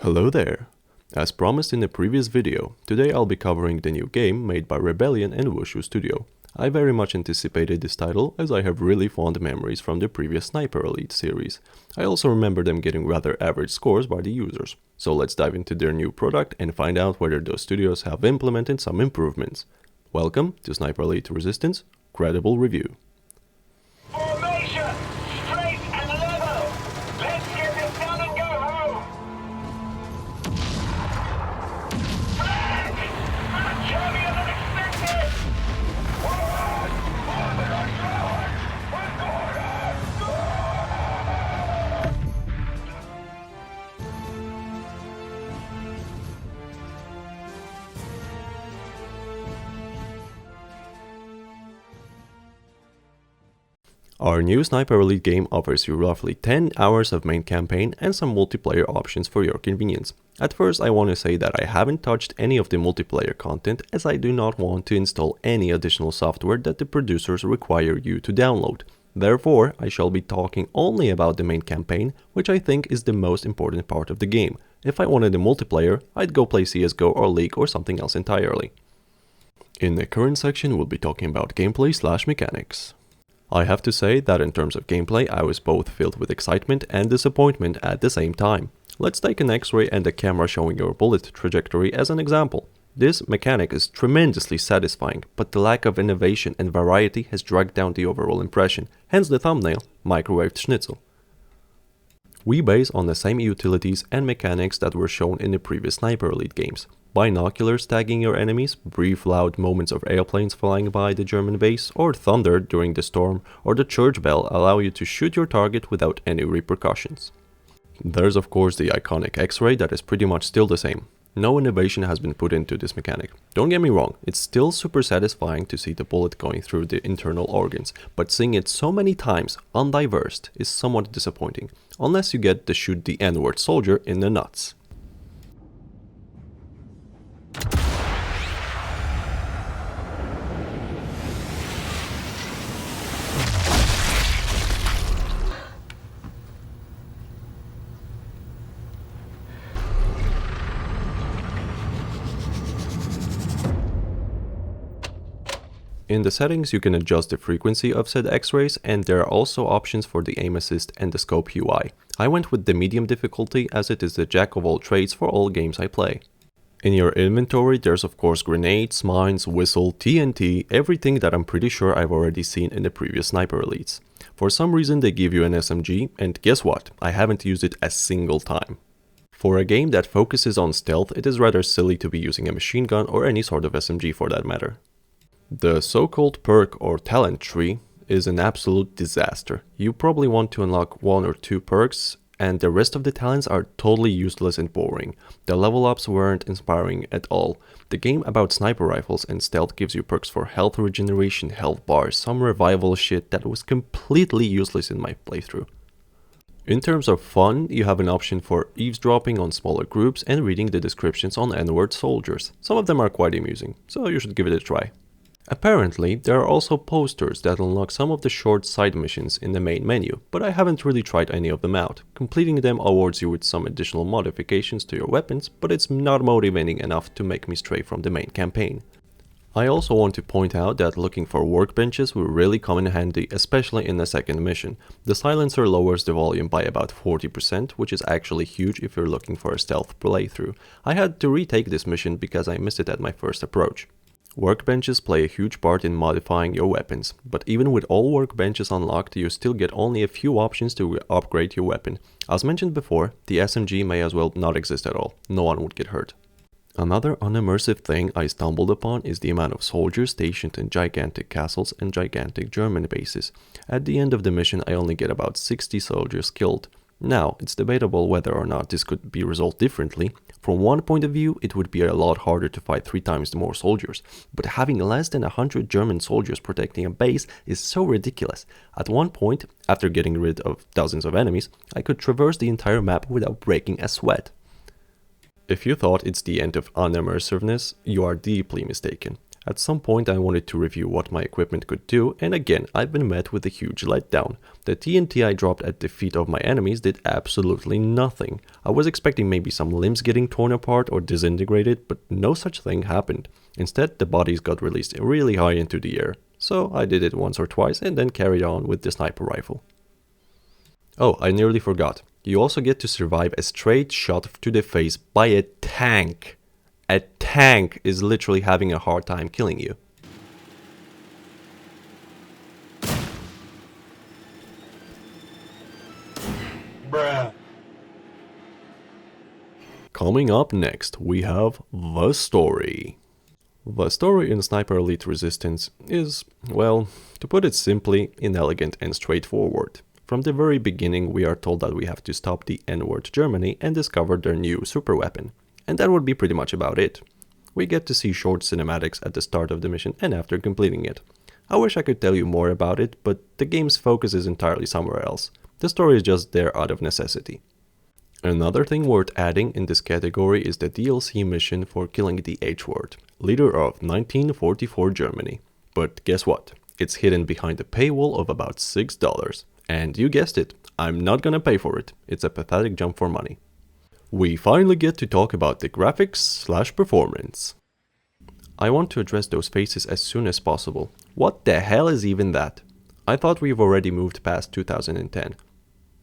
Hello there! As promised in the previous video, today I'll be covering the new game made by Rebellion and Wushu Studio. I very much anticipated this title as I have really fond memories from the previous Sniper Elite series. I also remember them getting rather average scores by the users. So let's dive into their new product and find out whether those studios have implemented some improvements. Welcome to Sniper Elite Resistance Credible Review. Formation! Straight and level! Let's get this done and go home! Flag! Much earlier than expected! Forward! Forward on forward! We're going on! Our new Sniper Elite game offers you roughly 10 hours of main campaign and some multiplayer options for your convenience. At first I want to say that I haven't touched any of the multiplayer content as I do not want to install any additional software that the producers require you to download. Therefore, I shall be talking only about the main campaign, which I think is the most important part of the game. If I wanted a multiplayer, I'd go play CSGO or League or something else entirely. In the current section we'll be talking about gameplay/mechanics. I have to say that in terms of gameplay I was both filled with excitement and disappointment at the same time. Let's take an X-ray and a camera showing your bullet trajectory as an example. This mechanic is tremendously satisfying, but the lack of innovation and variety has dragged down the overall impression, hence the thumbnail, Microwaved Schnitzel. We base on the same utilities and mechanics that were shown in the previous Sniper Elite games. Binoculars tagging your enemies, brief loud moments of airplanes flying by the German base, or thunder during the storm, or the church bell allow you to shoot your target without any repercussions. There's of course the iconic X-ray that is pretty much still the same. No innovation has been put into this mechanic. Don't get me wrong, it's still super satisfying to see the bullet going through the internal organs, but seeing it so many times undiversed is somewhat disappointing, unless you get to shoot the N-word soldier in the nuts. In the settings you can adjust the frequency of said X-rays, and there are also options for the aim assist and the scope UI. I went with the medium difficulty as it is the jack of all trades for all games I play. In your inventory there's of course grenades, mines, whistle, TNT, everything that I'm pretty sure I've already seen in the previous Sniper Elites. For some reason they give you an SMG, and guess what? I haven't used it a single time. For a game that focuses on stealth, it is rather silly to be using a machine gun or any sort of SMG for that matter. The so-called perk or talent tree is an absolute disaster. You probably want to unlock 1 or 2 perks and the rest of the talents are totally useless and boring. The level ups weren't inspiring at all. The game about sniper rifles and stealth gives you perks for health regeneration, health bars, some revival shit that was completely useless in my playthrough. In terms of fun, you have an option for eavesdropping on smaller groups and reading the descriptions on N-word soldiers. Some of them are quite amusing, so you should give it a try. Apparently, there are also posters that unlock some of the short side missions in the main menu, but I haven't really tried any of them out. Completing them awards you with some additional modifications to your weapons, but it's not motivating enough to make me stray from the main campaign. I also want to point out that looking for workbenches will really come in handy, especially in the second mission. The silencer lowers the volume by about 40%, which is actually huge if you're looking for a stealth playthrough. I had to retake this mission because I missed it at my first approach. Workbenches play a huge part in modifying your weapons, but even with all workbenches unlocked, you still get only a few options to upgrade your weapon. As mentioned before, the SMG may as well not exist at all, no one would get hurt. Another unimmersive thing I stumbled upon is the amount of soldiers stationed in gigantic castles and gigantic German bases. At the end of the mission I only get about 60 soldiers killed. Now, it's debatable whether or not this could be resolved differently. From one point of view, it would be a lot harder to fight 3 times more soldiers, but having less than 100 German soldiers protecting a base is so ridiculous. At one point, after getting rid of dozens of enemies, I could traverse the entire map without breaking a sweat. If you thought it's the end of unimmersiveness, you are deeply mistaken. At some point I wanted to review what my equipment could do, and again I've been met with a huge letdown. The TNT I dropped at the feet of my enemies did absolutely nothing. I was expecting maybe some limbs getting torn apart or disintegrated, but no such thing happened. Instead, the bodies got released really high into the air. So I did it once or twice and then carried on with the sniper rifle. Oh, I nearly forgot. You also get to survive a straight shot to the face by a tank. A tank is literally having a hard time killing you. Bruh. Coming up next, we have the story. The story in Sniper Elite Resistance is, well, to put it simply, inelegant and straightforward. From the very beginning, we are told that we have to stop the N-word Germany and discover their new superweapon. And that would be pretty much about it. We get to see short cinematics at the start of the mission and after completing it. I wish I could tell you more about it, but the game's focus is entirely somewhere else. The story is just there out of necessity. Another thing worth adding in this category is the DLC mission for killing the H-word, leader of 1944 Germany. But guess what? It's hidden behind a paywall of about $6. And you guessed it, I'm not gonna pay for it. It's a pathetic jump for money. We finally get to talk about the graphics/performance. I want to address those faces as soon as possible. What the hell is even that? I thought we've already moved past 2010.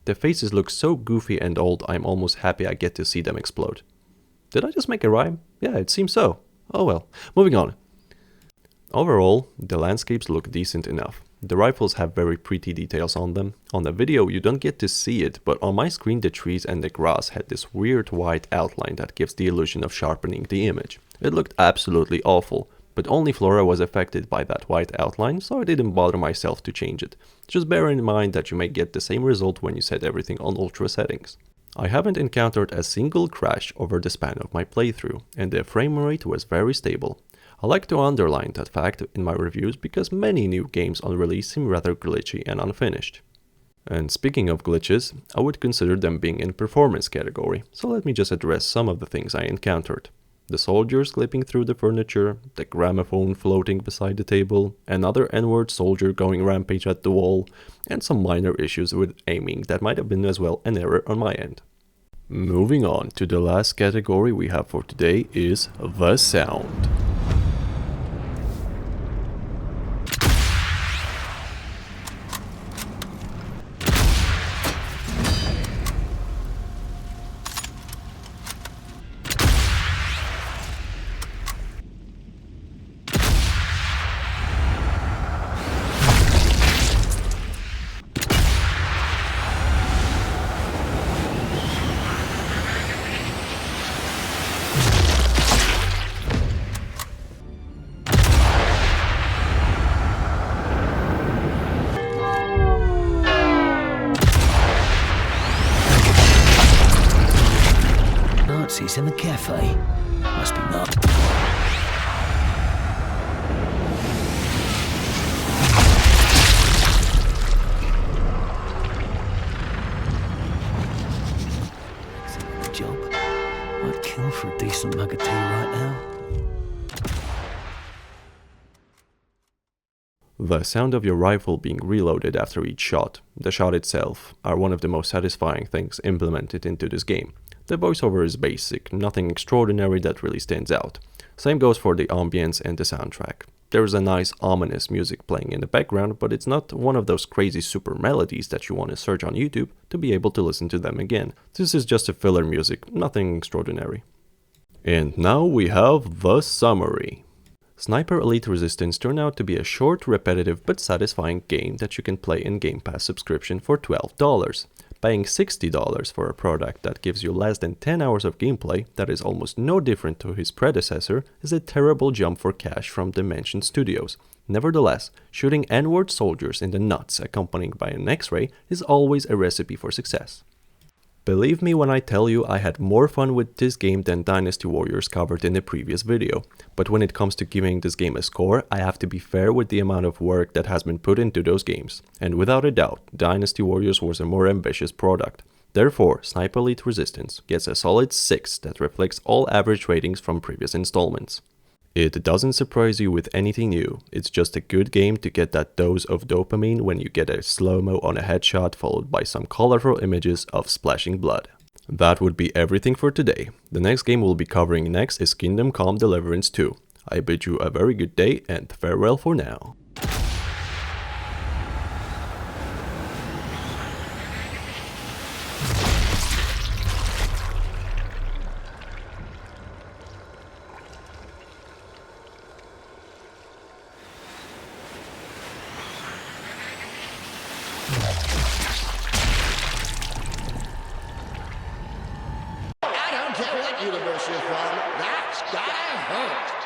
The faces look so goofy and old, I'm almost happy I get to see them explode. Did I just make a rhyme? Yeah, it seems so. Oh well, moving on. Overall, the landscapes look decent enough. The rifles have very pretty details on them. On the video you don't get to see it, but on my screen the trees and the grass had this weird white outline that gives the illusion of sharpening the image. It looked absolutely awful, but only Flora was affected by that white outline, so I didn't bother myself to change it. Just bear in mind that you may get the same result when you set everything on ultra settings. I haven't encountered a single crash over the span of my playthrough, and the frame rate was very stable. I like to underline that fact in my reviews because many new games on release seem rather glitchy and unfinished. And speaking of glitches, I would consider them being in performance category, so let me just address some of the things I encountered. The soldiers clipping through the furniture, the gramophone floating beside the table, another N-word soldier going rampage at the wall, and some minor issues with aiming that might have been as well an error on my end. Moving on to the last category we have for today is the sound. Nazis in the cafe. Must be not. Excellent job. I'd kill for a decent mug of tea right now. The sound of your rifle being reloaded after each shot, the shot itself, are one of the most satisfying things implemented into this game. The voiceover is basic, nothing extraordinary that really stands out. Same goes for the ambience and the soundtrack. There is a nice ominous music playing in the background, but it's not one of those crazy super melodies that you want to search on YouTube to be able to listen to them again. This is just a filler music, nothing extraordinary. And now we have the summary. Sniper Elite Resistance turned out to be a short, repetitive, but satisfying game that you can play in Game Pass subscription for $12. Paying $60 for a product that gives you less than 10 hours of gameplay that is almost no different to his predecessor is a terrible jump for cash from Dimension Studios. Nevertheless, shooting N-word soldiers in the nuts accompanied by an X-ray is always a recipe for success. Believe me when I tell you I had more fun with this game than Dynasty Warriors covered in the previous video, but when it comes to giving this game a score, I have to be fair with the amount of work that has been put into those games, and without a doubt, Dynasty Warriors was a more ambitious product. Therefore, Sniper Elite Resistance gets a solid 6 that reflects all average ratings from previous installments. It doesn't surprise you with anything new, it's just a good game to get that dose of dopamine when you get a slow-mo on a headshot followed by some colorful images of splashing blood. That would be everything for today. The next game we'll be covering next is Kingdom Come Deliverance 2. I bid you a very good day and farewell for now.